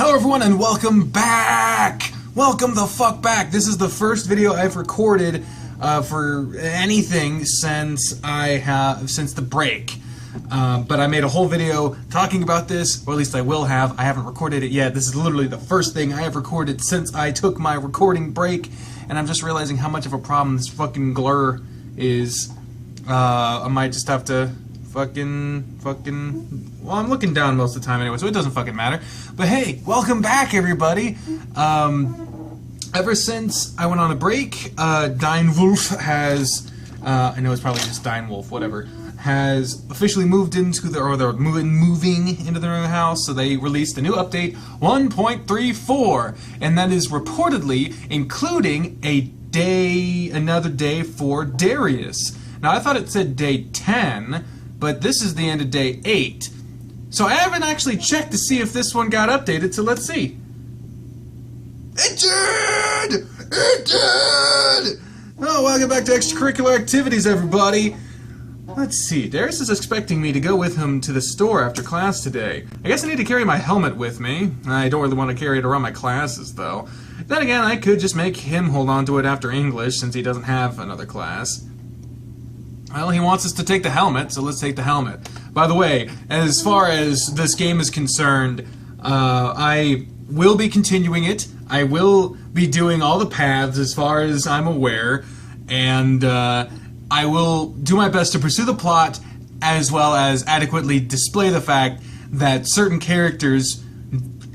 Hello everyone and welcome back! Welcome the fuck back! This is the first video I've recorded for anything since the break. But I made a whole video talking about this, or at least I will have. I haven't recorded it yet. This is literally the first thing I have recorded since I took my recording break, and I'm just realizing how much of a problem this fucking glur is. I might just have to well, I'm looking down most of the time anyway, so it doesn't fucking matter. But hey, welcome back everybody. Ever since I went on a break, Wolf has, I know it's probably just Wolf, whatever, has officially moved into they're moving into their new house, so they released a new update, 1.34, and that is reportedly including another day for Darius. Now, I thought it said day 10, but this is the end of day 8. So I haven't actually checked to see if this one got updated, so let's see. It did! It did! Oh, welcome back to Extracurricular Activities, everybody. Let's see, Darius is expecting me to go with him to the store after class today. I guess I need to carry my helmet with me. I don't really want to carry it around my classes, though. Then again, I could just make him hold on to it after English, since he doesn't have another class. Well, he wants us to take the helmet, so let's take the helmet. By the way, as far as this game is concerned, I will be continuing it. I will be doing all the paths as far as I'm aware, and I will do my best to pursue the plot as well as adequately display the fact that certain characters,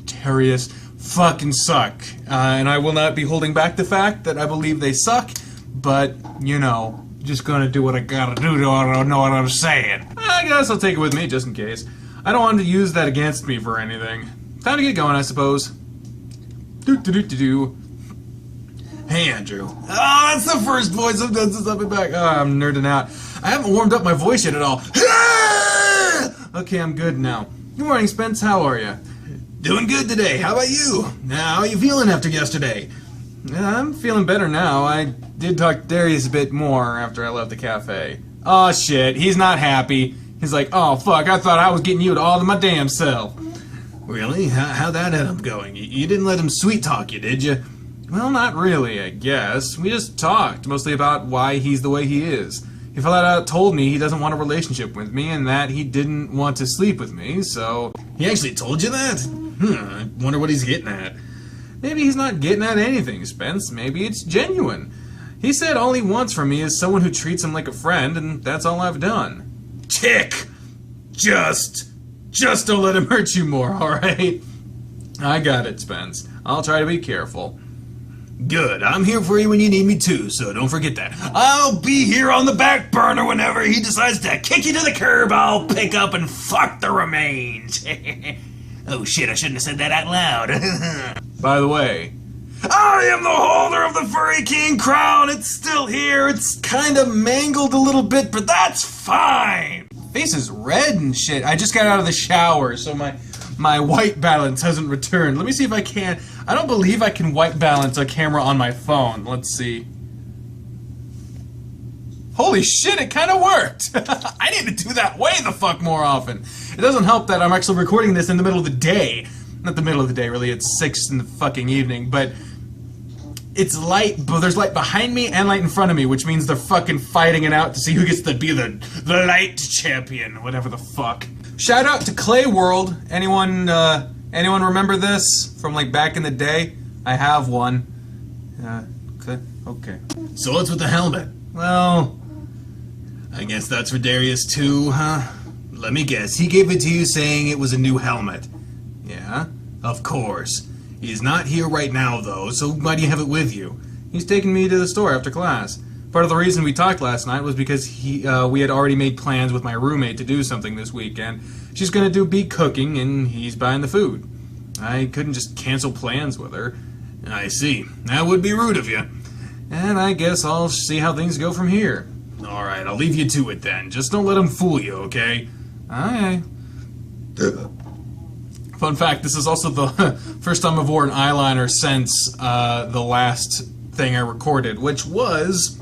Darius, fucking suck. And I will not be holding back the fact that I believe they suck, but, you know, just gonna do what I gotta do to I don't know what I'm saying. I guess I'll take it with me just in case. I don't want to use that against me for anything. Time to get going, I suppose. Hey, Andrew. Oh, that's the first voice I've done since I've been back. Oh, I'm nerding out. I haven't warmed up my voice yet at all. Okay, I'm good now. Good morning, Spence. How are you? Doing good today. How about you? How are you feeling after yesterday? I'm feeling better now. I did talk to Darius a bit more after I left the cafe. Oh shit, he's not happy. He's like, oh fuck, I thought I was getting you all to my damn self. Really? How'd that end up going? You didn't let him sweet talk you, did you? Well, not really, I guess. We just talked, mostly about why he's the way he is. He flat out told me he doesn't want a relationship with me and that he didn't want to sleep with me, so... He actually told you that? I wonder what he's getting at. Maybe he's not getting at anything, Spence. Maybe it's genuine. He said all he wants from me is someone who treats him like a friend, and that's all I've done. Tick! Just don't let him hurt you more, alright? I got it, Spence. I'll try to be careful. Good. I'm here for you when you need me too, so don't forget that. I'll be here on the back burner whenever he decides to kick you to the curb. I'll pick up and fuck the remains. Oh shit, I shouldn't have said that out loud. By the way, I am the holder of the Furry King crown. It's still here. It's kind of mangled a little bit, but that's fine. Face is red and shit. I just got out of the shower, so my white balance hasn't returned. Let me see if I can. I don't believe I can white balance a camera on my phone. Let's see. Holy shit, it kind of worked! I need to do that way the fuck more often. It doesn't help that I'm actually recording this in the middle of the day. Not the middle of the day, really. It's 6 in the fucking evening, but it's light, but there's light behind me and light in front of me, which means they're fucking fighting it out to see who gets to be the light champion, whatever the fuck. Shout out to Clay World. Anyone remember this from like back in the day? I have one. Okay. So what's with the helmet? Well, I guess that's for Darius too, huh? Let me guess, he gave it to you saying it was a new helmet. Yeah, of course. He's not here right now though, so why do you have it with you? He's taking me to the store after class. Part of the reason we talked last night was because we had already made plans with my roommate to do something this weekend. She's gonna be cooking and he's buying the food. I couldn't just cancel plans with her. I see. That would be rude of you. And I guess I'll see how things go from here. Alright, I'll leave you to it then. Just don't let him fool you, okay? Aye. Fun fact, this is also the first time I've worn eyeliner since the last thing I recorded, which was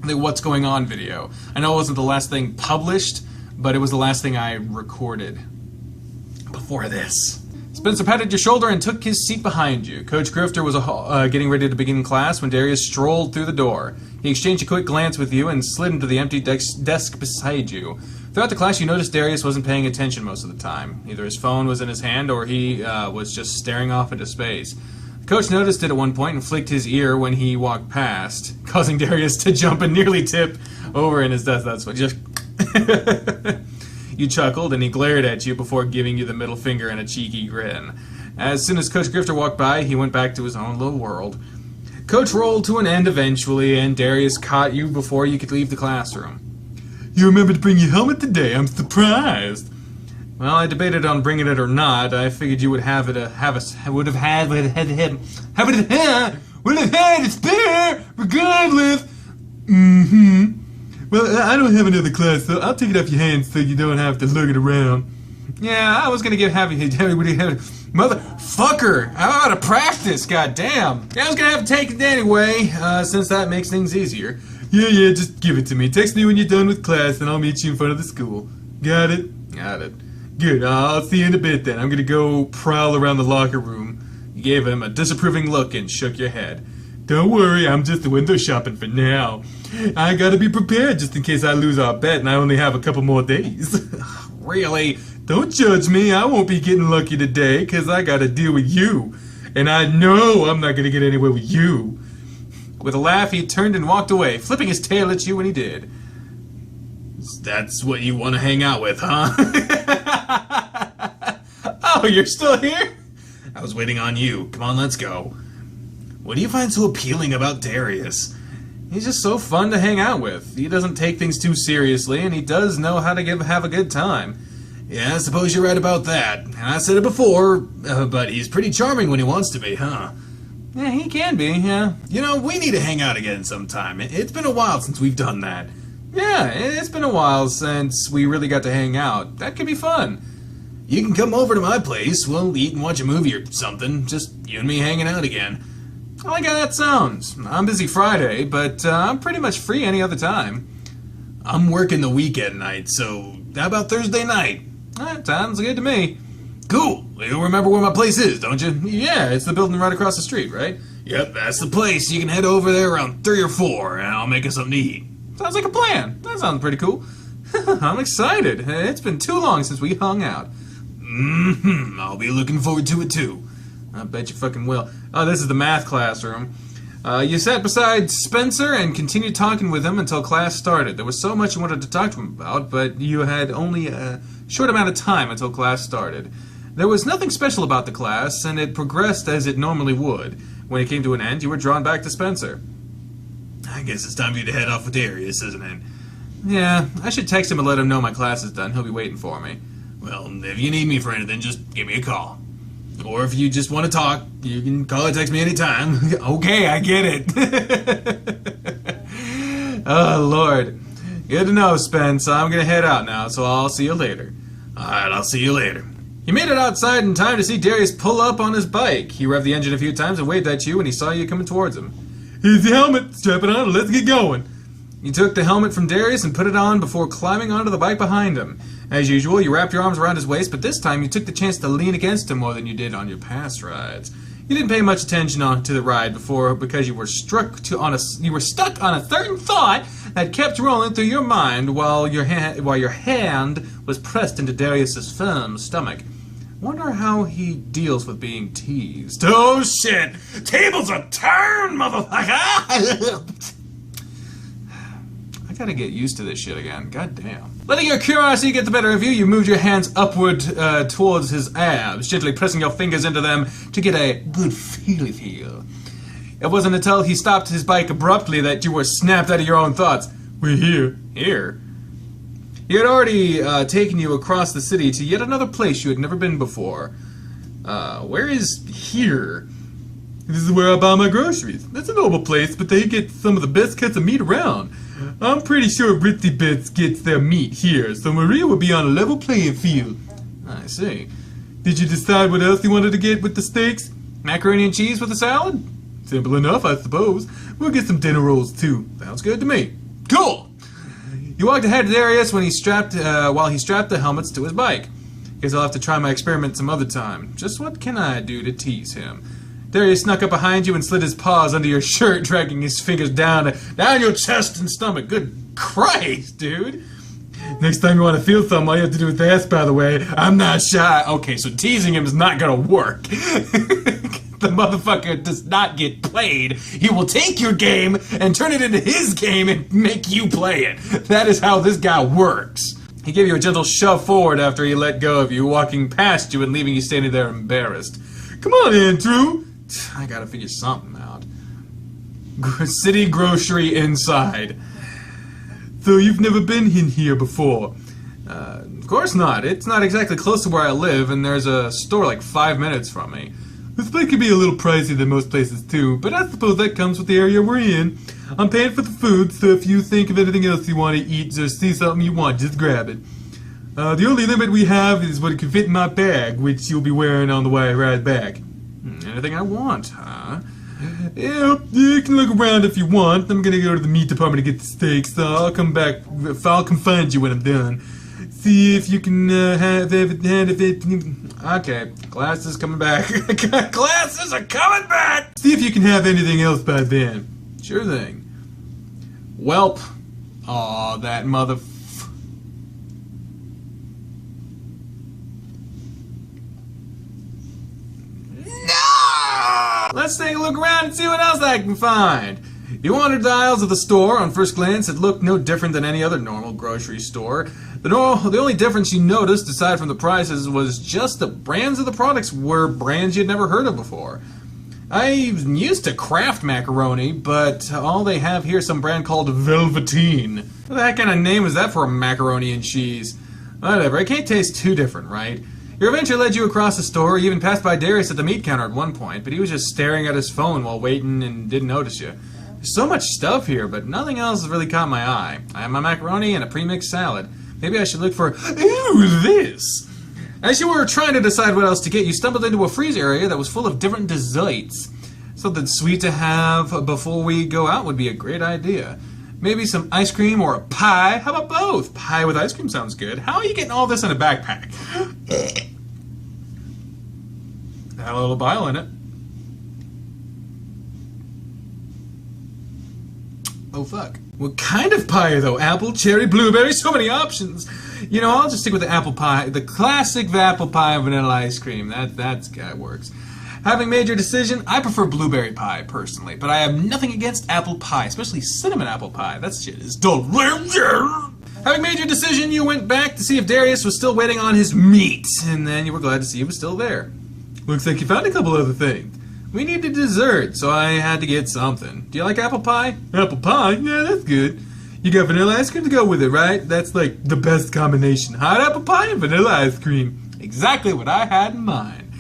the What's Going On video. I know it wasn't the last thing published, but it was the last thing I recorded before this. Spencer patted your shoulder and took his seat behind you. Coach Grifter was getting ready to begin class when Darius strolled through the door. He exchanged a quick glance with you and slid into the empty desk beside you. Throughout the class, you noticed Darius wasn't paying attention most of the time. Either his phone was in his hand or he was just staring off into space. The coach noticed it at one point and flicked his ear when he walked past, causing Darius to jump and nearly tip over in his desk. That's what just... You chuckled, and he glared at you before giving you the middle finger and a cheeky grin. As soon as Coach Grifter walked by, he went back to his own little world. Coach rolled to an end eventually, and Darius caught you before you could leave the classroom. You remembered to bring your helmet today. I'm surprised. Well, I debated on bringing it or not. I figured you would have it would have had a spare regardless. Mm-hmm. Well, I don't have another class, so I'll take it off your hands so you don't have to lug it around. Yeah, I was gonna give motherfucker. I'm out of practice. Goddamn. Yeah, I was gonna have to take it anyway, since that makes things easier. Yeah, just give it to me. Text me when you're done with class, and I'll meet you in front of the school. Got it? Got it. Good. I'll see you in a bit then. I'm gonna go prowl around the locker room. You gave him a disapproving look and shook your head. Don't worry, I'm just window shopping for now. I gotta be prepared just in case I lose our bet and I only have a couple more days. Really? Don't judge me. I won't be getting lucky today because I gotta deal with you. And I know I'm not gonna get anywhere with you. With a laugh, he turned and walked away, flipping his tail at you when he did. That's what you want to hang out with, huh? Oh, you're still here? I was waiting on you. Come on, let's go. What do you find so appealing about Darius? He's just so fun to hang out with. He doesn't take things too seriously, and he does know how to have a good time. Yeah, I suppose you're right about that. And I said it before, but he's pretty charming when he wants to be, huh? Yeah, he can be, yeah. You know, we need to hang out again sometime. It's been a while since we've done that. Yeah, it's been a while since we really got to hang out. That could be fun. You can come over to my place. We'll eat and watch a movie or something. Just you and me hanging out again. I like how that sounds. I'm busy Friday, but I'm pretty much free any other time. I'm working the weekend night, so how about Thursday night? That sounds good to me. Cool. You remember where my place is, don't you? Yeah, it's the building right across the street, right? Yep, that's the place. You can head over there around 3 or 4, and I'll make us something to eat. Sounds like a plan. That sounds pretty cool. I'm excited. It's been too long since we hung out. Mm-hmm. I'll be looking forward to it, too. I bet you fucking will. Oh, this is the math classroom. You sat beside Spencer and continued talking with him until class started. There was so much you wanted to talk to him about, but you had only a short amount of time until class started. There was nothing special about the class, and it progressed as it normally would. When it came to an end, you were drawn back to Spencer. I guess it's time for you to head off with Darius, isn't it? Yeah, I should text him and let him know my class is done. He'll be waiting for me. Well, if you need me for anything, just give me a call. Or if you just want to talk, you can call or text me anytime. Okay, I get it. Oh, Lord. Good to know, Spence. I'm going to head out now, so I'll see you later. Alright, I'll see you later. He made it outside in time to see Darius pull up on his bike. He revved the engine a few times and waved at you when he saw you coming towards him. Here's the helmet. Strap it on and let's get going. You took the helmet from Darius and put it on before climbing onto the bike behind him. As usual, you wrapped your arms around his waist, but this time you took the chance to lean against him more than you did on your past rides. You didn't pay much attention to the ride before because you were stuck on a certain thought that kept rolling through your mind while your hand was pressed into Darius's firm stomach. Wonder how he deals with being teased. Oh shit! Tables are turned, motherfucker! I gotta get used to this shit again. God damn. Letting your curiosity get the better of you, you moved your hands upward towards his abs, gently pressing your fingers into them to get a good feel. It wasn't until he stopped his bike abruptly that you were snapped out of your own thoughts. We're here. Here? He had already taken you across the city to yet another place you had never been before. Where is here? This is where I buy my groceries. That's a normal place, but they get some of the best cuts of meat around. I'm pretty sure Ritzy Bits gets their meat here, so Maria will be on a level playing field. I see. Did you decide what else you wanted to get with the steaks? Macaroni and cheese with a salad? Simple enough, I suppose. We'll get some dinner rolls, too. Sounds good to me. Cool! You walked ahead to Darius while he strapped the helmets to his bike. Guess I'll have to try my experiment some other time. Just what can I do to tease him? Darius snuck up behind you and slid his paws under your shirt, dragging his fingers down your chest and stomach. Good Christ, dude. Next time you want to feel something, all you have to do is ask, by the way. I'm not shy. Okay, so teasing him is not gonna work. The motherfucker does not get played. He will take your game and turn it into his game and make you play it. That is how this guy works. He gave you a gentle shove forward after he let go of you, walking past you and leaving you standing there embarrassed. Come on, Andrew. I gotta figure something out. City grocery inside. So you've never been in here before? Of course not. It's not exactly close to where I live, and there's a store like 5 minutes from me. This place can be a little pricey than most places too, but I suppose that comes with the area we're in. I'm paying for the food, so if you think of anything else you want to eat or see something you want, just grab it. The only limit we have is what can fit in my bag, which you'll be wearing on the way right back. Anything I want, huh? Yeah, you can look around if you want. I'm gonna go to the meat department to get the steaks, so I'll come back. I'll come find you when I'm done. See if you can have it. Okay, glasses coming back. Glasses are coming back! See if you can have anything else by then. Sure thing. Welp. Aw, that mother... Let's take a look around and see what else I can find. You wandered the aisles of the store. On first glance, it looked no different than any other normal grocery store. The only difference you noticed, aside from the prices, was just the brands of the products were brands you'd never heard of before. I'm used to Kraft macaroni, but all they have here is some brand called Velveteen. What the heck kind of name is that for a macaroni and cheese? Whatever, it can't taste too different, right? Your adventure led you across the store. You even passed by Darius at the meat counter at one point, but he was just staring at his phone while waiting and didn't notice you. There's so much stuff here, but nothing else has really caught my eye. I have my macaroni and a pre-mixed salad. Maybe I should look for, ooh, this! As you were trying to decide what else to get, you stumbled into a freezer area that was full of different desserts. Something sweet to have before we go out would be a great idea. Maybe some ice cream or a pie. How about both? Pie with ice cream sounds good. How are you getting all this in a backpack? Had a little bile in it. Oh, fuck. What kind of pie, though? Apple, cherry, blueberry, so many options. You know, I'll just stick with the apple pie. The classic apple pie vanilla ice cream. That works. Having made your decision, I prefer blueberry pie, personally. But I have nothing against apple pie, especially cinnamon apple pie. That shit is delicious. Having made your decision, you went back to see if Darius was still waiting on his meat. And then you were glad to see he was still there. Looks like you found a couple other things. We needed dessert, so I had to get something. Do you like apple pie? Apple pie? Yeah, that's good. You got vanilla ice cream to go with it, right? That's like the best combination. Hot apple pie and vanilla ice cream. Exactly what I had in mind.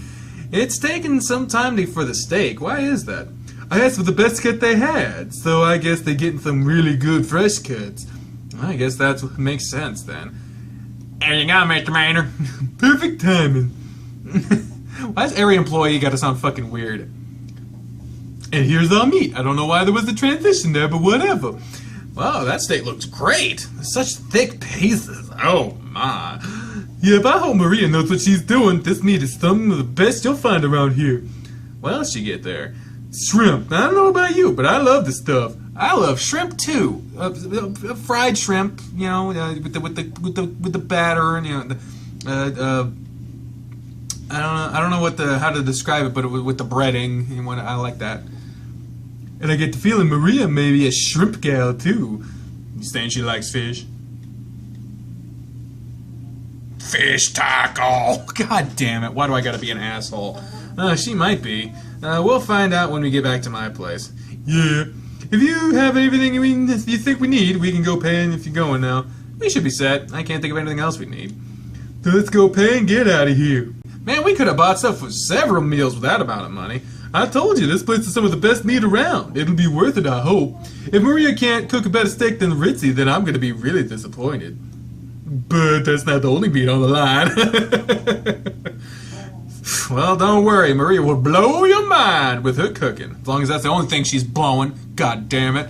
It's taken some time for the steak. Why is that? I asked for the best cut they had, so I guess they're getting some really good fresh cuts. I guess that's what makes sense then. There you go, Mr. Maynard. Perfect timing. Why has every employee got to sound fucking weird? And here's our meat. I don't know why there was a transition there, but whatever. Wow, that steak looks great. Such thick pieces. Oh my. Yep, I hope Maria knows what she's doing. This meat is some of the best you'll find around here. What else did you get there? Shrimp. I don't know about you, but I love this stuff. I love shrimp too. Fried shrimp, you know, with the batter, and you know, I don't know how to describe it, but with the breading, and I like that. And I get the feeling Maria may be a shrimp gal too. You saying she likes fish? Fish taco! God damn it, why do I gotta be an asshole? She might be. We'll find out when we get back to my place. Yeah. If you have anything you think we need, we can go pay if you're going now. We should be set. I can't think of anything else we need. So let's go pay and get out of here. Man, we could have bought stuff for several meals with that amount of money. I told you, this place is some of the best meat around. It'll be worth it, I hope. If Maria can't cook a better steak than Ritzy, then I'm gonna be really disappointed. But that's not the only meat on the line. Well, don't worry. Maria will blow your mind with her cooking. As long as that's the only thing she's blowing. God damn it.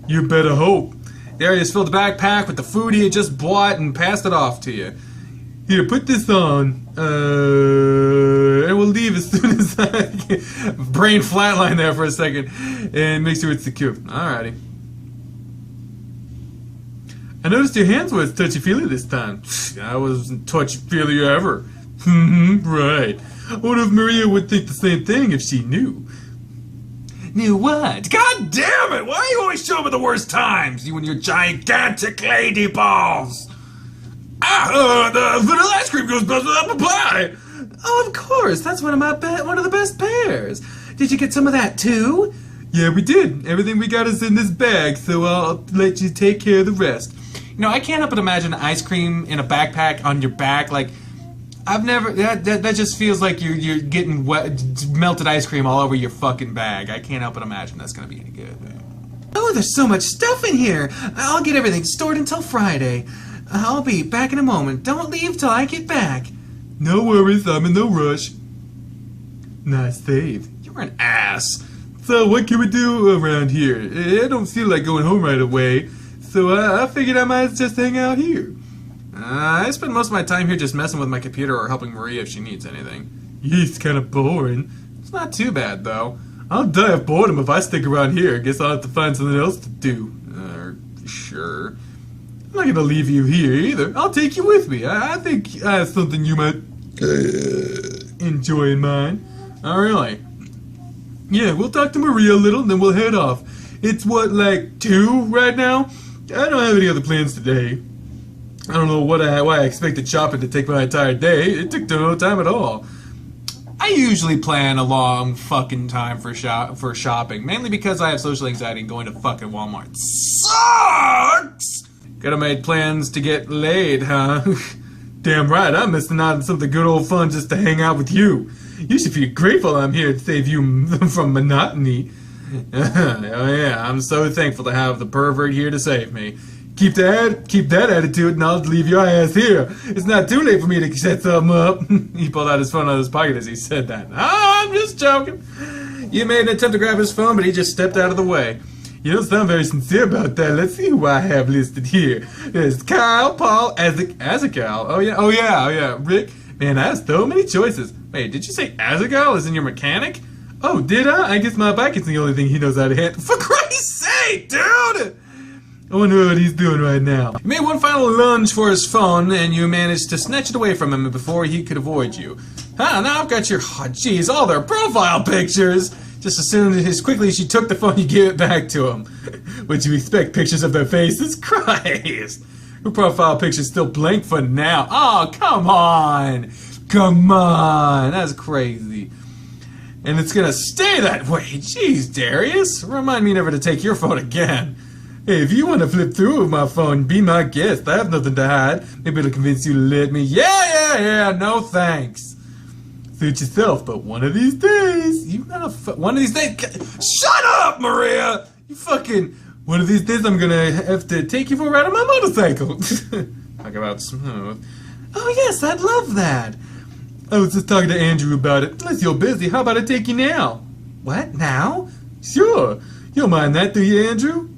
You better hope. Darius filled the backpack with the food he had just bought and passed it off to you. Here, put this on. And we'll leave as soon as I brain flatline there for a second and make sure it's secure. Alrighty. I noticed your hands were touchy-feely this time. I wasn't touchy-feely ever. Right. I wonder if Maria would think the same thing if she knew. Knew what? God damn it! Why are you always showing me the worst times? You and your gigantic lady balls! The vanilla ice cream goes best with apple pie! Oh, of course. That's one of the best pears. Did you get some of that too? Yeah, we did. Everything we got is in this bag, so I'll let you take care of the rest. You know, I can't help but imagine ice cream in a backpack on your back. Like, I've never. That just feels like you're getting melted ice cream all over your fucking bag. I can't help but imagine that's gonna be any good. Oh, there's so much stuff in here. I'll get everything stored until Friday. I'll be back in a moment. Don't leave till I get back. No worries, I'm in no rush. Nice save. You're an ass. So what can we do around here? I don't feel like going home right away, so I figured I might just hang out here. I spend most of my time here just messing with my computer or helping Maria if she needs anything. It's kind of boring. It's not too bad, though. I'll die of boredom if I stick around here. Guess I'll have to find something else to do. Sure. I'm not gonna leave you here either. I'll take you with me. I think I have something you might enjoy in mind. Oh, really? Yeah, we'll talk to Maria a little, then we'll head off. It's what, like 2 right now? I don't have any other plans today. I don't know why I expected shopping to take my entire day. It took no time at all. I usually plan a long fucking time for shopping, mainly because I have social anxiety and going to fucking Walmart sucks! Could have made plans to get laid, huh? Damn right, I'm missing out on something good old fun just to hang out with you. You should feel grateful I'm here to save you from monotony. Oh yeah, I'm so thankful to have the pervert here to save me. Keep that attitude and I'll leave your ass here. It's not too late for me to set something up. He pulled out his phone out of his pocket as he said that. Oh, I'm just joking. You made an attempt to grab his phone, but he just stepped out of the way. You don't sound very sincere about that. Let's see who I have listed here. There's Kyle, Paul, Azaghal. Oh yeah. Rick. Man, I have so many choices. Wait, did you say Azaghal is in your mechanic? Oh, did I? I guess my bike is the only thing he knows how to handle. For Christ's sake, dude! I wonder what he's doing right now. You made one final lunge for his phone, and you managed to snatch it away from him before he could avoid you. Now I've got your... Oh, jeez, all their profile pictures! Just as quickly as you took the phone, you gave it back to him. Would you expect pictures of their faces? Christ! Your profile picture's still blank for now. Oh, come on! Come on! That's crazy. And it's gonna stay that way. Jeez, Darius. Remind me never to take your phone again. Hey, if you want to flip through with my phone, be my guest. I have nothing to hide. Maybe it'll convince you to let me. Yeah, no thanks. Suit yourself, but one of these days, one of these days, shut up, Maria! You fucking, one of these days I'm gonna have to take you for a ride on my motorcycle. Talk about smooth. Oh yes, I'd love that. I was just talking to Andrew about it. Unless you're busy, how about I take you now? What, now? Sure. You don't mind that, do you, Andrew?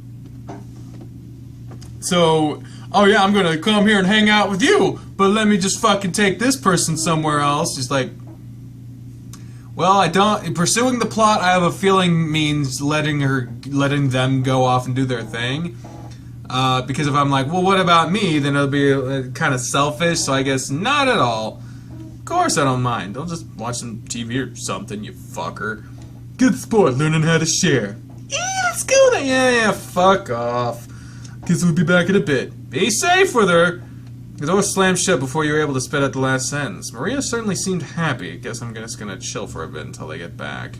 So, oh yeah, I'm gonna come here and hang out with you, but let me just fucking take this person somewhere else. Just like, well, I don't. Pursuing the plot, I have a feeling means letting them go off and do their thing. Because if I'm like, well, what about me? Then it'll be kind of selfish. So I guess not at all. Of course, I don't mind. I'll just watch some TV or something, you fucker. Good sport, learning how to share. Yeah, let's go then. Yeah, fuck off. Guess we'll be back in a bit. Be safe with her. The door slammed shut before you were able to spit out the last sentence. Maria certainly seemed happy. Guess I'm just gonna chill for a bit until they get back.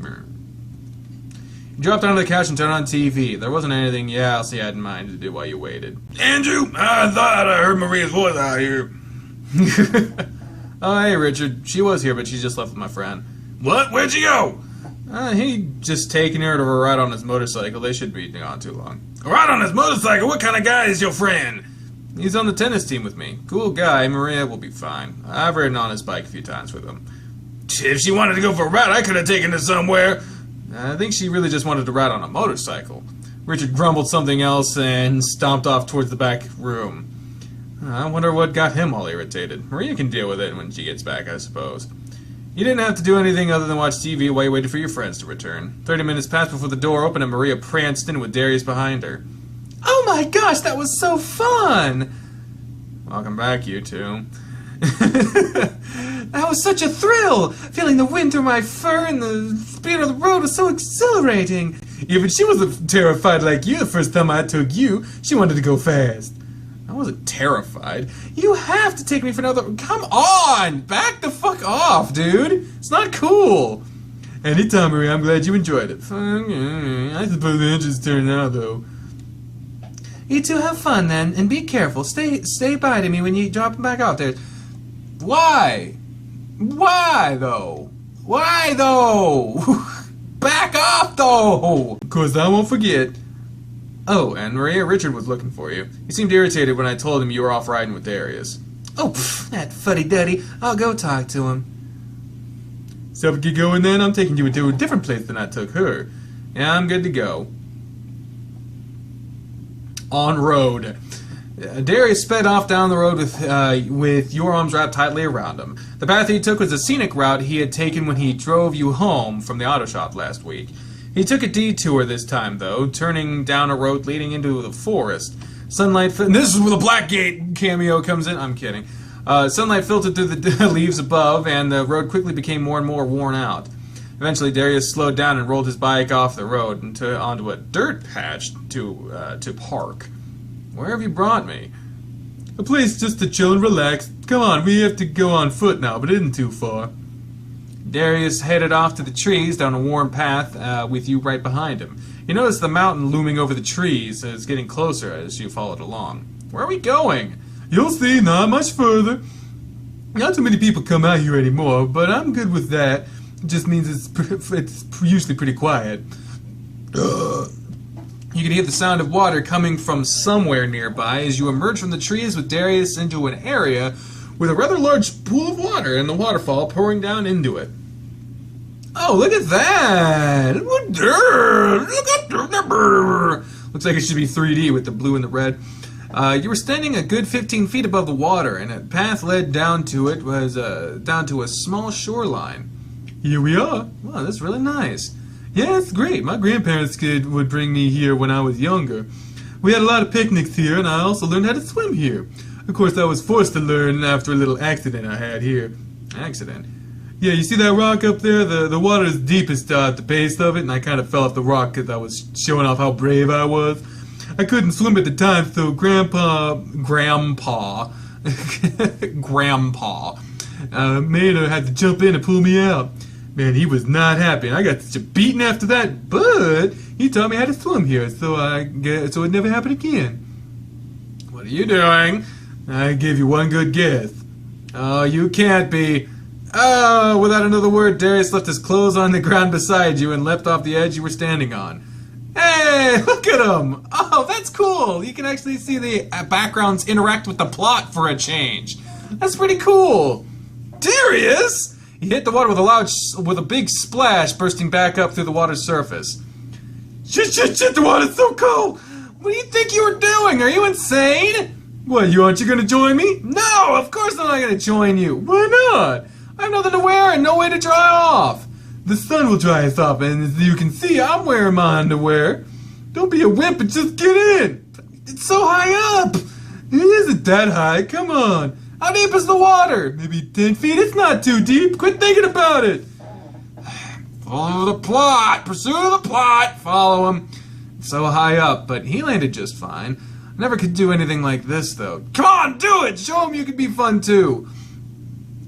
You dropped onto the couch and turned on TV. There wasn't anything else you had in mind to do while you waited. Andrew, I thought I heard Maria's voice out here. Oh, hey, Richard. She was here, but she just left with my friend. What? Where'd she go? He just taking her to a ride on his motorcycle. They should be gone too long. A ride on his motorcycle? What kind of guy is your friend? He's on the tennis team with me. Cool guy. Maria will be fine. I've ridden on his bike a few times with him. If she wanted to go for a ride, I could have taken her somewhere. I think she really just wanted to ride on a motorcycle. Richard grumbled something else and stomped off towards the back room. I wonder what got him all irritated. Maria can deal with it when she gets back, I suppose. You didn't have to do anything other than watch TV while you waited for your friends to return. 30 minutes passed before the door opened and Maria pranced in with Darius behind her. Oh my gosh, that was so fun! Welcome back, you two. That was such a thrill! Feeling the wind through my fur and the speed of the road was so exhilarating. Even she wasn't terrified like you the first time I took you. She wanted to go fast. I wasn't terrified. You have to take me for another... Come on! Back the fuck off, dude! It's not cool! Anytime, Maria, I'm glad you enjoyed it. I suppose the engine's turning out, though. You two have fun, then, and be careful. Stay by to me when you drop them back off there. Why? Why, though? Why, though? Back off, though! 'Cause I won't forget. Oh, and Maria, Richard was looking for you. He seemed irritated when I told him you were off riding with Darius. Oh, pff, that fuddy-duddy. I'll go talk to him. So if we get going then, I'm taking you to a different place than I took her. Yeah, I'm good to go. En road. Darius sped off down the road with your arms wrapped tightly around him. The path he took was a scenic route he had taken when he drove you home from the auto shop last week. He took a detour this time, though, turning down a road leading into the forest. Sunlight... And this is where the Blackgate cameo comes in. I'm kidding. Sunlight filtered through the leaves above, and the road quickly became more and more worn out. Eventually, Darius slowed down and rolled his bike off the road onto a dirt patch to park. Where have you brought me? A place just to chill and relax. Come on, we have to go on foot now, but it isn't too far. Darius headed off to the trees down a warm path with you right behind him. You noticed the mountain looming over the trees as getting closer as you followed along. Where are we going? You'll see, not much further. Not too many people come out here anymore, but I'm good with that. It just means it's usually pretty quiet. You can hear the sound of water coming from somewhere nearby as you emerge from the trees with Darius into an area with a rather large pool of water and the waterfall pouring down into it. Oh, look at that! Looks like it should be 3D with the blue and the red. You were standing a good 15 feet above the water, and a path led down to it was down to a small shoreline. Here we are. Wow, that's really nice. Yeah, it's great. My grandparents would bring me here when I was younger. We had a lot of picnics here, and I also learned how to swim here. Of course, I was forced to learn after a little accident I had here. Accident? Yeah, you see that rock up there? The water is deepest at the base of it, and I kind of fell off the rock because I was showing off how brave I was. I couldn't swim at the time, so Grandpa Maynard had to jump in and pull me out. Man, he was not happy, and I got such a beating after that, but he taught me how to swim here, so it never happened again. What are you doing? I gave you one good guess. Oh, you can't be. Oh, without another word, Darius left his clothes on the ground beside you and leapt off the edge you were standing on. Hey, look at him! Oh, that's cool! You can actually see the backgrounds interact with the plot for a change. That's pretty cool. Darius! He hit the water with a big splash, bursting back up through the water's surface. Shit, the water's so cold! What do you think you were doing? Are you insane? What, aren't you gonna join me? No, of course I'm not gonna join you. Why not? I have nothing to wear and no way to dry off. The sun will dry us off, and as you can see, I'm wearing my underwear. Don't be a wimp and just get in. It's so high up. It isn't that high, come on. How deep is the water? Maybe 10 feet? It's not too deep. Quit thinking about it. Follow the plot. Pursue the plot. Follow him. It's so high up, but he landed just fine. I never could do anything like this, though. Come on, do it. Show him you can be fun, too.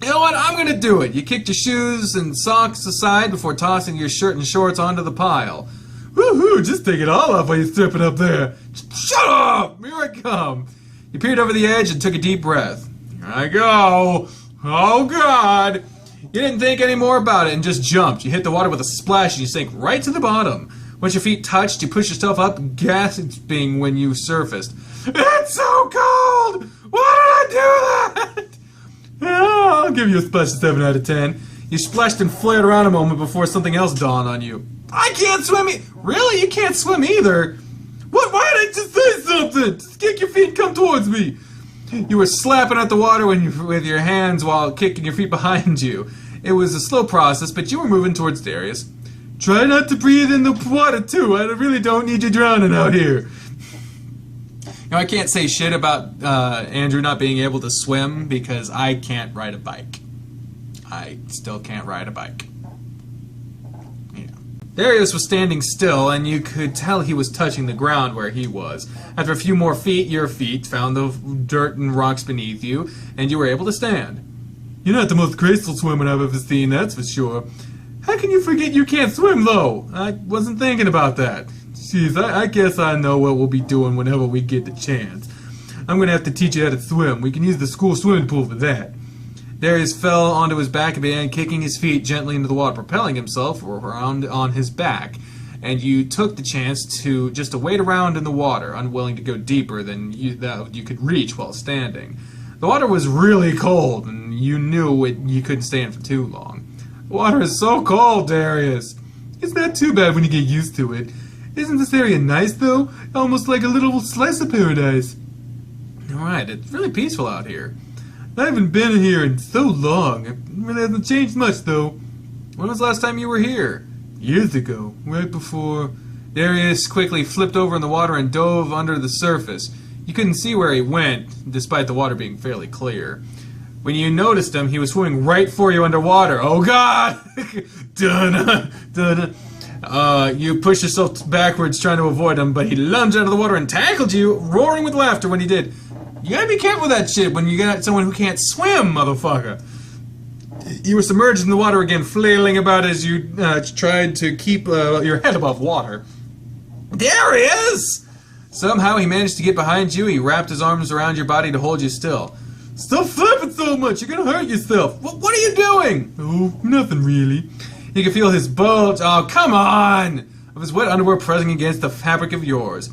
You know what? I'm going to do it. You kicked your shoes and socks aside before tossing your shirt and shorts onto the pile. Woohoo! Just take it all off while you're stripping up there. Shut up! Here I come. You peered over the edge and took a deep breath. Here I go. Oh, God. You didn't think any more about it and just jumped. You hit the water with a splash and you sank right to the bottom. Once your feet touched, you pushed yourself up, gasping when you surfaced. It's so cold! Why did I do that? Oh, I'll give you a splash of 7 out of 10. You splashed and flared around a moment before something else dawned on you. I can't swim Really? You can't swim either? What? Why did I just say something? Just kick your feet and come towards me. You were slapping at the water with your hands while kicking your feet behind you. It was a slow process, but you were moving towards Darius. Try not to breathe in the water, too. I really don't need you drowning out here. You know, I can't say shit about Andrew not being able to swim because I can't ride a bike. I still can't ride a bike. Yeah. Darius was standing still, and you could tell he was touching the ground where he was. After a few more feet, your feet found the dirt and rocks beneath you, and you were able to stand. You're not the most graceful swimmer I've ever seen, that's for sure. How can you forget you can't swim, though? I wasn't thinking about that. Jeez, I guess I know what we'll be doing whenever we get the chance. I'm going to have to teach you how to swim. We can use the school swimming pool for that. Darius fell onto his back and began kicking his feet gently into the water, propelling himself around on his back. And you took the chance to just to wade around in the water, unwilling to go deeper than you could reach while standing. The water was really cold, and you knew you couldn't stay in for too long. The water is so cold, Darius. It's not too bad when you get used to it. Isn't this area nice, though? Almost like a little slice of paradise. Alright, it's really peaceful out here. I haven't been here in so long. It really hasn't changed much, though. When was the last time you were here? Years ago, right before... Darius quickly flipped over in the water and dove under the surface. You couldn't see where he went, despite the water being fairly clear. When you noticed him, he was swimming right for you underwater. Oh, God! Dun, dun. You pushed yourself backwards trying to avoid him, but he lunged out of the water and tackled you, roaring with laughter when he did. You gotta be careful with that shit when you got someone who can't swim, motherfucker. You were submerged in the water again, flailing about as you tried to keep your head above water. There he is! Somehow he managed to get behind you. He wrapped his arms around your body to hold you still. Stop flipping so much, you're gonna hurt yourself. What are you doing? Oh, nothing really. You can feel his bulge, oh come on, of his wet underwear pressing against the fabric of yours.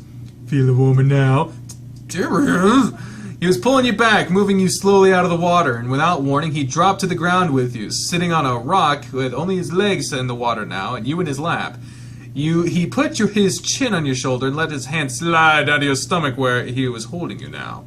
Feel it warmer now. There he is. He was pulling you back, moving you slowly out of the water, and without warning, he dropped to the ground with you, sitting on a rock with only his legs in the water now, and you in his lap. He put his chin on your shoulder and let his hand slide down to your stomach where he was holding you now.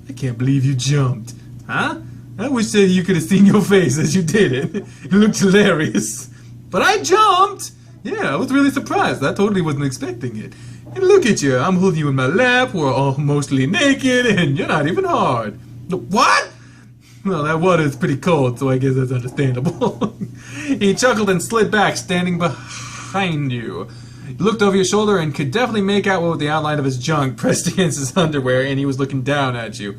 I can't believe you jumped. Huh? I wish that you could have seen your face as you did it. It looked hilarious. But I jumped! Yeah, I was really surprised. I totally wasn't expecting it. And look at you, I'm holding you in my lap, we're all mostly naked, and you're not even hard. What? Well, that water is pretty cold, so I guess that's understandable. He chuckled and slid back, standing behind you. He looked over your shoulder and could definitely make out what the outline of his junk pressed against his underwear, and he was looking down at you.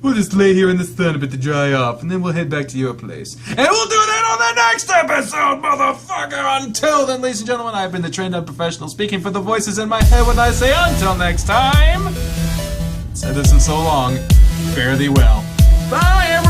We'll just lay here in the sun a bit to dry off, and then we'll head back to your place. And we'll do that on the next episode, motherfucker! Until then, ladies and gentlemen, I've been the trained unprofessional speaking for the voices in my head when I say until next time. Said this in so long. Fare thee well. Bye, everyone!